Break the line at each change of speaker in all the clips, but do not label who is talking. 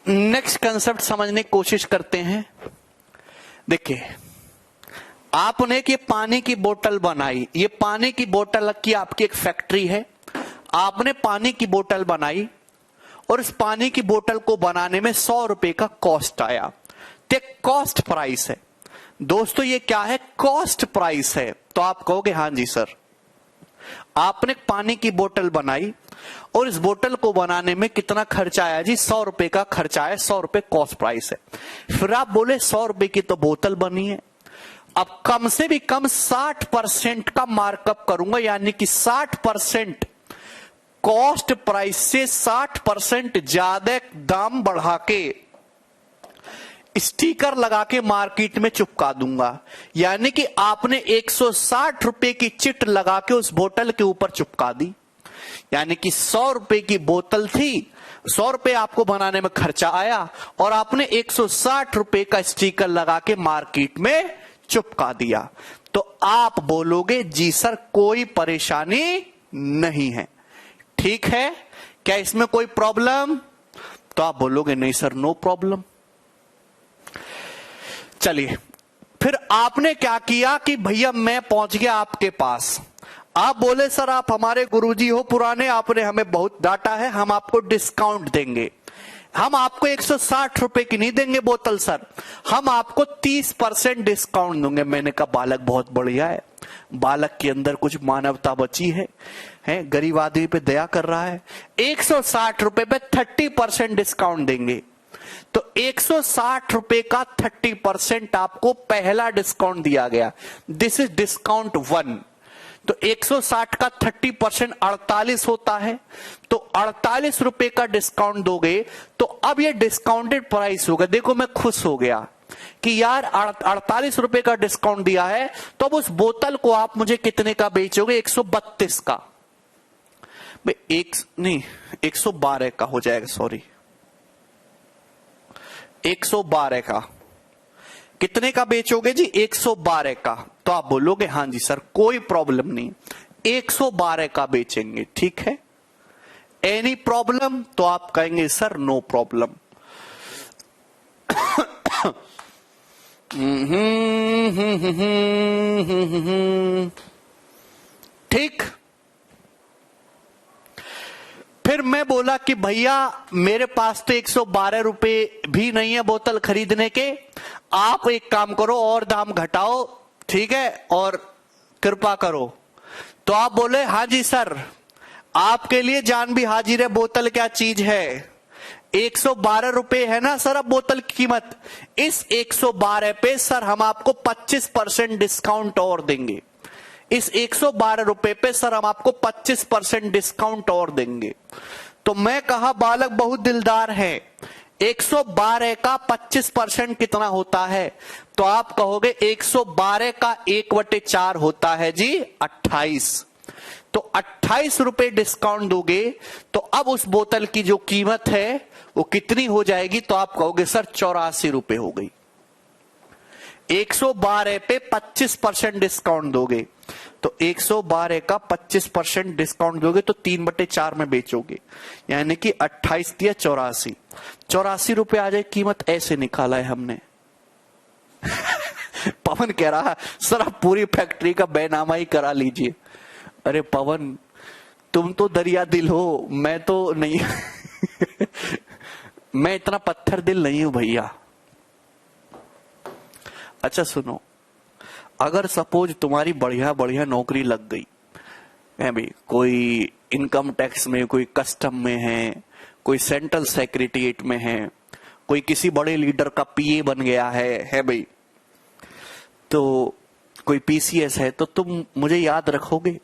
Next concept समझने की कोशिश करते हैं। देखिए, आपने कि पानी की बोतल बनाई, ये पानी की बोतल की आपकी एक फैक्ट्री है, आपने पानी की बोतल बनाई और इस पानी की बोतल को बनाने में 100 रुपए का कॉस्ट आया। तो कॉस्ट प्राइस है दोस्तों, ये क्या है? कॉस्ट प्राइस है। तो आप कहोगे हाँ जी सर, आपने पानी की बोतल बनाई और इस बोतल को बनाने में कितना खर्चा आया जी? 100 रुपए का खर्चा आया, 100 रुपए कॉस्ट प्राइस है। फिर आप बोले 100 रुपए की तो बोतल बनी है, अब कम से भी कम 60% का मार्कअप करूंगा, यानी कि 60% कॉस्ट प्राइस से 60% ज्यादा दाम बढ़ा के स्टिकर लगा के मार्केट में चिपका दूंगा। यानी कि आपने 160 रुपए की चिट लगा के उस बोतल के ऊपर चिपका दी। यानी कि 100 रुपए की बोतल थी, 100 रुपए आपको बनाने में खर्चा आया और आपने 160 रुपए का स्टिकर लगा के मार्केट में चिपका दिया। तो आप बोलोगे जी सर कोई परेशानी नहीं है, ठीक है, क्या इसमें कोई प्रॉब्लम? तो आप बोलोगे नहीं सर नो प्रॉब्लम। चलिए, फिर आपने क्या किया कि भैया मैं पहुंच गया आपके पास। आप बोले सर आप हमारे गुरुजी हो पुराने, आपने हमें बहुत डांटा है, हम आपको डिस्काउंट देंगे। हम आपको 160 रुपए की नहीं देंगे बोतल सर, हम आपको 30% डिस्काउंट देंगे। मैंने कहा बालक बहुत बढ़िया है, बालक के अंदर कुछ मानवता बची है, गरीब आदमी पे दया कर रहा है। 160 रुपए पे 30% डिस्काउंट देंगे। तो 160 रुपए का 30% आपको पहला डिस्काउंट दिया गया, दिस इज डिस्काउंट 1। तो 160 का 30% 48 होता है, तो 48 रुपए का डिस्काउंट दोगे तो अब ये डिस्काउंटेड प्राइस होगा। देखो मैं खुश हो गया कि यार 48 रुपए का डिस्काउंट दिया है, तो अब उस बोतल को आप मुझे कितने का बेचोगे? 132 का, 112 का हो जाएगा, सॉरी 112 का। कितने का बेचोगे जी? 112 का। तो आप बोलोगे हाँ जी सर कोई प्रॉब्लम नहीं, 112 का बेचेंगे, ठीक है। Any problem? तो आप कहेंगे सर नो प्रॉब्लम। ठीक। फिर मैं बोला कि भैया मेरे पास तो 112 रुपए भी नहीं है बोतल खरीदने के, आप एक काम करो और दाम घटाओ, ठीक है, और कृपा करो। तो आप बोले हाँ जी सर, आपके लिए जान भी हाजिर है, बोतल क्या चीज है। 112 रुपए है ना सर अब बोतल की कीमत, इस 112 पे सर हम आपको 25% डिस्काउंट और देंगे। इस 112 रुपए पे सर हम आपको 25% डिस्काउंट और देंगे। तो मैं कहा बालक बहुत दिलदार है, 112 का 25% कितना होता है? तो आप कहोगे 112 का 1/4 होता है जी 28। तो 28 रुपए डिस्काउंट दोगे तो अब उस बोतल की जो कीमत है वो कितनी हो जाएगी? तो आप कहोगे सर 84 रुपए हो गई। 112 पे 25% डिस्काउंट दोगे तो 112 का 25% डिस्काउंट दोगे तो 3/4 में बेचोगे, यानी कि 28 दिया 84 रुपए आ जाए कीमत। ऐसे निकाला है हमने। पवन कह रहा सर आप पूरी फैक्ट्री का बेनामा ही करा लीजिए। अरे पवन तुम तो दरिया दिल हो, मैं तो नहीं। मैं इतना पत्थर दिल नहीं हूं भैया। अच्छा सुनो, अगर सपोज तुम्हारी बढ़िया बढ़िया नौकरी लग गई है भाई, कोई इनकम टैक्स में, कोई कस्टम में है, कोई सेंट्रल सेक्रेटरिएट में है, कोई किसी बड़े लीडर का पीए बन गया है भाई, तो कोई पीसीएस है, तो तुम मुझे याद रखोगे?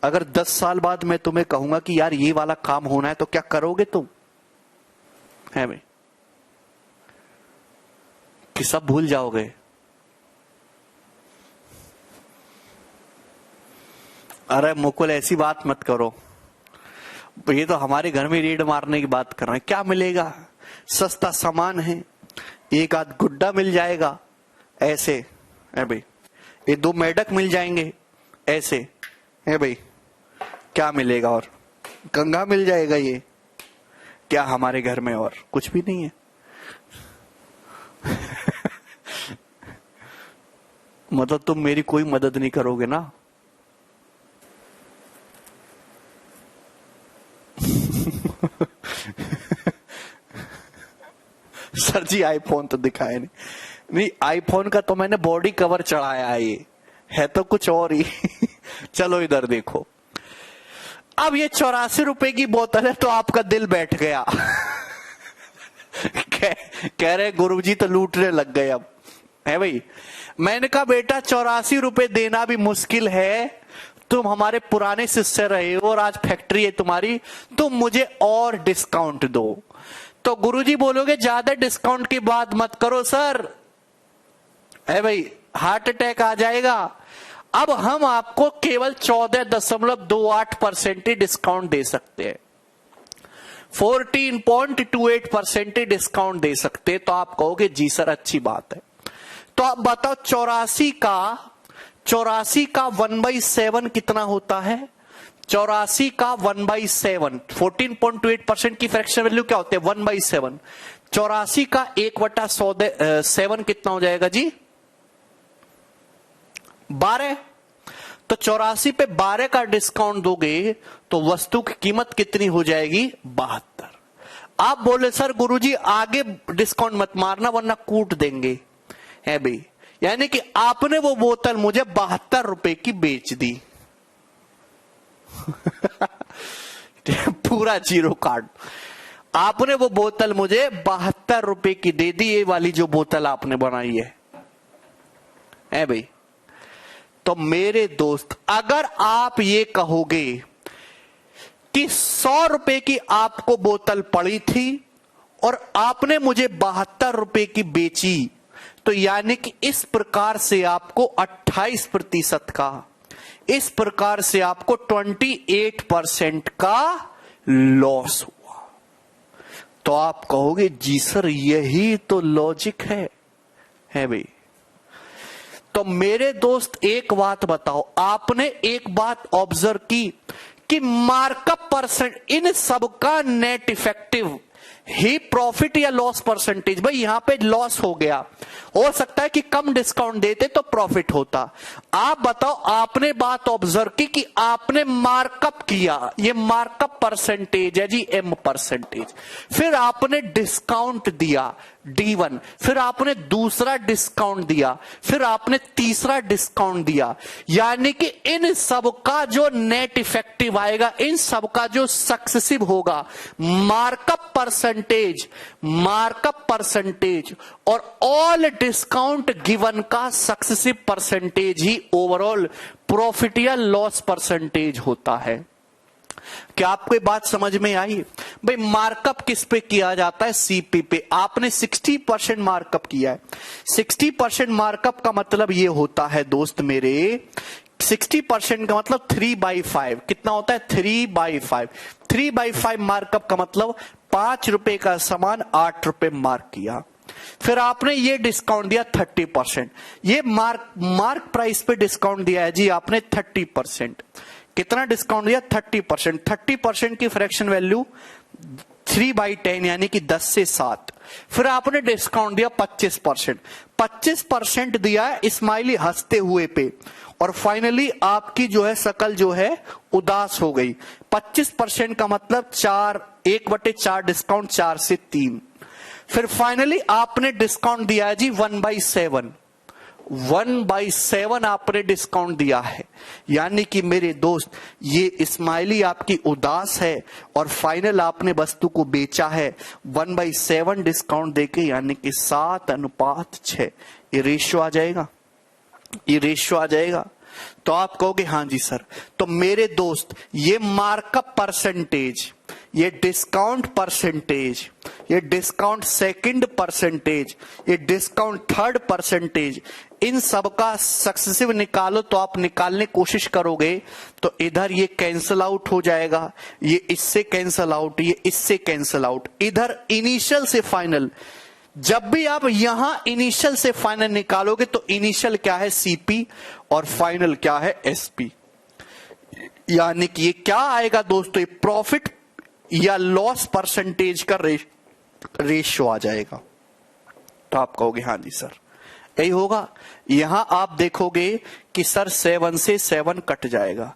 अगर 10 साल बाद मैं तुम्हें कहूंगा कि यार ये वाला काम होना है तो क्या करोगे तुम? है भाई कि सब भूल जाओगे? अरे मुकुल ऐसी बात मत करो, ये तो हमारे घर में रेड मारने की बात कर रहे हैं। क्या मिलेगा? सस्ता सामान है, एक आध गुड्डा मिल जाएगा ऐसे है भाई, ये 2 मेढक मिल जाएंगे ऐसे है भाई, क्या मिलेगा? और गंगा मिल जाएगा, ये क्या हमारे घर में और कुछ भी नहीं है? मतलब तुम मेरी कोई मदद नहीं करोगे ना? सर जी आईफोन तो दिखाया नहीं आईफोन का तो मैंने बॉडी कवर चढ़ाया है, ये है तो कुछ और ही। चलो इधर देखो, अब ये 84 रुपए की बोतल है तो आपका दिल बैठ गया। कह रहे गुरुजी तो लूटने लग गए अब, है भाई। मैंने कहा बेटा 84 रुपए देना भी मुश्किल है, तुम हमारे पुराने शिष्य रहे हो और आज फैक्ट्री है तुम्हारी, तुम मुझे और डिस्काउंट दो। तो गुरुजी बोलोगे ज्यादा डिस्काउंट की बात मत करो सर, है भाई, हार्ट अटैक आ जाएगा। अब हम आपको केवल 14.28% ही डिस्काउंट दे सकते हैं, 14.28% ही डिस्काउंट दे सकते हैं। तो आप कहोगे जी सर अच्छी बात है। तो आप बताओ 84 का 1/7 कितना होता है? 84 का 1/7, 14.28% की फ्रैक्शन वैल्यू क्या होते हैं? 1/7। 84 का 1/7 कितना हो जाएगा जी? 12। तो 84 पे 12 का डिस्काउंट दोगे तो वस्तु की कीमत कितनी हो जाएगी? 72। आप बोले सर गुरुजी आगे डिस्काउंट मत मारना वरना कूट देंगे, है भाई। यानी कि आपने वो बोतल मुझे 72 रुपए की बेच दी। पूरा जीरो कार्ड। आपने वो बोतल मुझे 72 रुपए की दे दी, ये वाली जो बोतल आपने बनाई है भाई। तो मेरे दोस्त अगर आप ये कहोगे कि 100 रुपए की आपको बोतल पड़ी थी और आपने मुझे 72 रुपए की बेची, तो यानी कि इस प्रकार से आपको 28% का, इस प्रकार से आपको 28% का लॉस हुआ। तो आप कहोगे जी सर यही तो लॉजिक है भाई। तो मेरे दोस्त एक बात बताओ, आपने एक बात ऑब्जर्व की कि मार्कअप परसेंट इन सबका नेट इफेक्टिव ही प्रॉफिट या लॉस परसेंटेज। भाई यहां पे लॉस हो गया, हो सकता है कि कम डिस्काउंट देते तो प्रॉफिट होता। आप बताओ, आपने बात ऑब्जर्व की कि आपने मार्कअप किया, ये मार्कअप परसेंटेज है जी, एम परसेंटेज। फिर आपने डिस्काउंट दिया D1, फिर आपने दूसरा डिस्काउंट दिया, फिर आपने तीसरा डिस्काउंट दिया। यानी कि इन सबका जो नेट इफेक्टिव आएगा, इन सबका जो सक्सेसिव होगा, मार्कअप परसेंटेज और ऑल डिस्काउंट गिवन का सक्सेसिव परसेंटेज ही ओवरऑल प्रॉफिट या लॉस परसेंटेज होता है। क्या आपको ये बात समझ में आई? भाई मार्कअप किस पे किया जाता है? सीपी पे। आपने 60% मार्कअप किया है। 60% मार्कअप का मतलब ये होता है दोस्त मेरे, 60% का मतलब 3/5 कितना होता है? 3/5। 3/5 मार्कअप का मतलब 5 रुपए का सामान 8 रुपए मार्क किया। फिर आपने ये डिस्काउंट दिया 30%, ये मार्क प्राइस पे डिस्काउंट दिया है जी आपने 30%। कितना डिस्काउंट दिया? 30%। 30% की फ्रैक्शन वैल्यू 3/10 यानी कि 10 से 7। फिर आपने डिस्काउंट दिया 25%। 25% दिया है स्माइली हंसते हुए पे, और फाइनली आपकी जो है शकल जो है उदास हो गई। 25% का मतलब 1/4 डिस्काउंट 4 से 3। फिर फाइनली आपने डिस्काउंट दिया है जी 1/7। 1/7 आपने डिस्काउंट दिया है। यानी कि मेरे दोस्त ये स्माइली आपकी उदास है और फाइनल आपने वस्तु को बेचा है 1/7 डिस्काउंट देके, यानी कि 7:6। ये रेशियो आ जाएगा, ये रेशियो आ जाएगा। तो आप कहोगे हाँ जी सर। तो मेरे दोस्त ये मार्कअप परसेंटेज, ये डिस्काउंट परसेंटेज, ये डिस्काउंट सेकंड परसेंटेज, ये डिस्काउंट थर्ड परसेंटेज, इन सब का सक्सेसिव निकालो। तो आप निकालने की कोशिश करोगे तो इधर ये कैंसल आउट हो जाएगा, ये इससे कैंसल आउट, ये इससे कैंसल आउट। इधर इनिशियल से फाइनल, जब भी आप यहां इनिशियल से फाइनल निकालोगे तो इनिशियल क्या है? सीपी, और फाइनल क्या है? एसपी। यानी कि ये क्या आएगा दोस्तों? ये प्रॉफिट या लॉस परसेंटेज का रेशियो आ जाएगा। तो आप कहोगे हाँ जी सर यही होगा। यहां आप देखोगे कि सर 7 से 7 कट जाएगा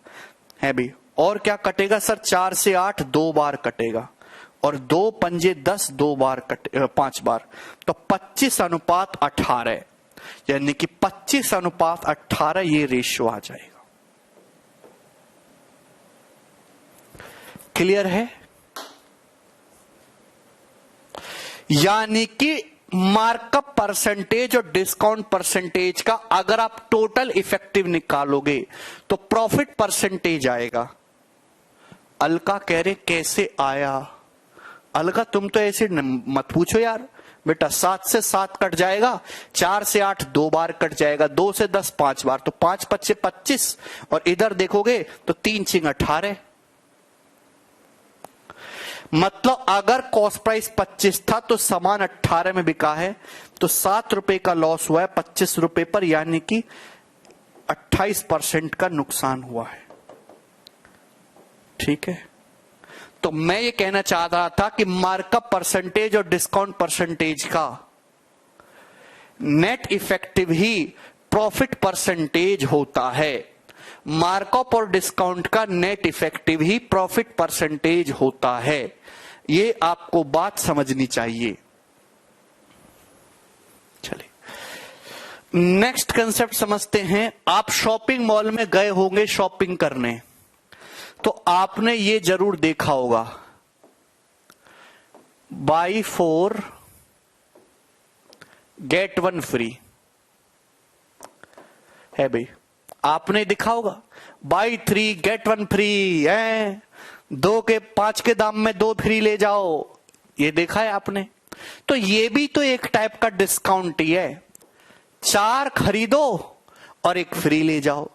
है भी, और क्या कटेगा सर 4 से 8 2 बार कटेगा, और 2 पंजे 10 2 बार कटे 5 बार, तो 25:18 यानी कि 25:18 ये रेशियो आ जाएगा। क्लियर है? यानी कि मार्कअप परसेंटेज और डिस्काउंट परसेंटेज का अगर आप टोटल इफेक्टिव निकालोगे तो प्रॉफिट परसेंटेज आएगा। अलका कह रहे कैसे आया? अलका तुम तो ऐसे मत पूछो यार बेटा। 7 से 7 कट जाएगा, 4 से 8 2 बार कट जाएगा, 2 से 10 5 बार, तो 5 5 25, और इधर देखोगे तो 3 6 18। मतलब अगर कॉस्ट प्राइस 25 था तो सामान 18 में बिका है, तो 7 रुपए का लॉस हुआ है 25 रुपए पर, यानी कि 28% का नुकसान हुआ है। ठीक है, तो मैं ये कहना चाह रहा था कि मार्कअप परसेंटेज और डिस्काउंट परसेंटेज का नेट इफेक्टिव ही प्रॉफिट परसेंटेज होता है। मार्कअप और डिस्काउंट का नेट इफेक्टिव ही प्रॉफिट परसेंटेज होता है। ये आपको बात समझनी चाहिए। चलिए नेक्स्ट कंसेप्ट समझते हैं। आप शॉपिंग मॉल में गए होंगे शॉपिंग करने, तो आपने ये जरूर देखा होगा बाई 4 गेट 1 फ्री है भाई, आपने देखा होगा। बाई 3 गेट 1 फ्री है, 2 के 5 के दाम में 2 फ्री ले जाओ, ये देखा है आपने। तो ये भी तो एक टाइप का डिस्काउंट ही है, 4 खरीदो और 1 फ्री ले जाओ,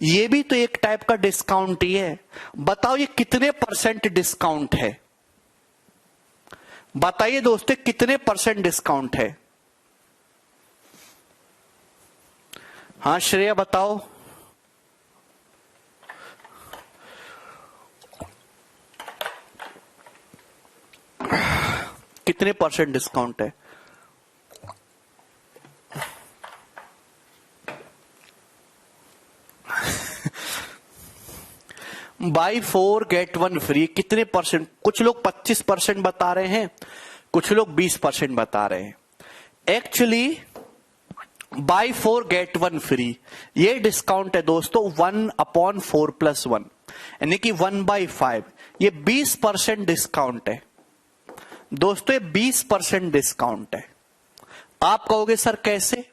ये भी तो एक टाइप का डिस्काउंट ही है। बताओ ये कितने % डिस्काउंट है? बताइए दोस्तों कितने % डिस्काउंट है? हाँ श्रेया बताओ। कितने % डिस्काउंट है? बाई 4 गेट 1 फ्री कितने %? कुछ लोग 25% बता रहे हैं, कुछ लोग 20% बता रहे हैं। एक्चुअली बाई 4 गेट 1 फ्री ये डिस्काउंट है दोस्तों 1/4+1 यानी कि 1/5, ये 20% डिस्काउंट है दोस्तों, ये 20% डिस्काउंट है। आप कहोगे सर कैसे?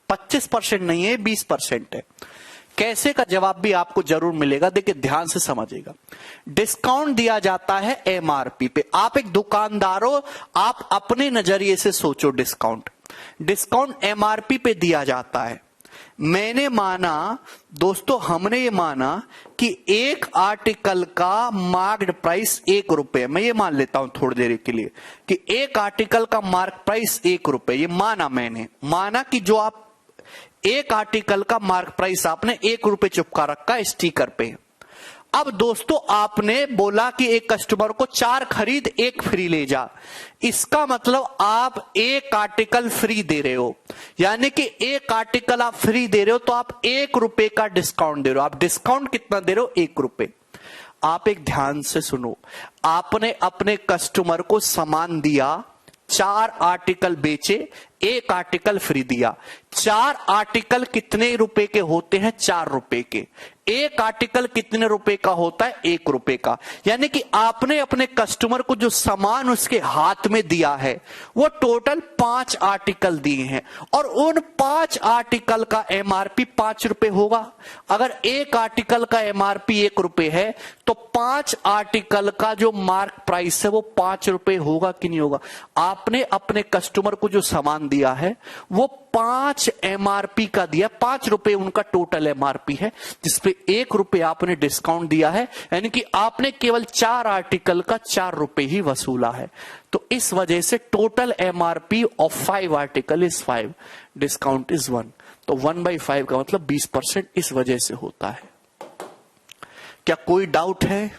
25% नहीं है, 20% है। कैसे का जवाब भी आपको जरूर मिलेगा। देखिए ध्यान से समझिएगा। डिस्काउंट दिया जाता है एमआरपी पे। आप एक दुकानदार हो, आप अपने नजरिए से सोचो। डिस्काउंट एमआरपी पे दिया जाता है। मैंने माना दोस्तों, हमने ये माना कि एक आर्टिकल का मार्क्ड प्राइस 1 रुपए, मैं ये मान लेता हूं थोड़ी देर के लिए कि एक आर्टिकल का मार्क प्राइस 1 रुपए, ये माना मैंने। माना कि जो आप एक आर्टिकल का मार्क प्राइस आपने 1 रुपए चिपका रखा है स्टिकर पे। अब दोस्तों आपने बोला कि एक कस्टमर को 4 खरीद 1 फ्री ले जा, इसका मतलब आप एक आर्टिकल फ्री दे रहे हो, यानी कि एक आर्टिकल आप फ्री दे रहे हो तो आप 1 रुपए का डिस्काउंट दे रहे हो। आप डिस्काउंट कितना दे रहे हो? 1 रुपए। आप एक ध्यान से सुनो, आपने अपने कस्टमर को सामान दिया, 4 आर्टिकल बेचे, 1 आर्टिकल फ्री दिया। 4 आर्टिकल कितने रुपए के होते हैं? 4 रुपए के। 1 आर्टिकल कितने रुपए का होता है? 1 रुपए का। यानी कि आपने अपने कस्टमर को जो सामान उसके हाथ में दिया है वो टोटल 5 आर्टिकल दिए हैं, और उन 5 आर्टिकल का एमआरपी 5 रुपए होगा। अगर 1 आर्टिकल का एमआरपी 1 रुपए है तो 5 आर्टिकल का जो मार्क प्राइस है वो 5 रुपए होगा कि नहीं होगा? आपने अपने कस्टमर को जो सामान दिया है वो 5 एमआरपी का दिया, 5 रुपए उनका टोटल एमआरपी है, जिसपे 1 रुपए आपने डिस्काउंट दिया है, यानी कि आपने केवल 4 आर्टिकल का 4 रुपए ही वसूला है। तो इस वजह से total MRP of 5 article is 5, discount is 1। तो 1/5 का मतलब 20% इस वजह से होता है। क्या कोई डाउट है?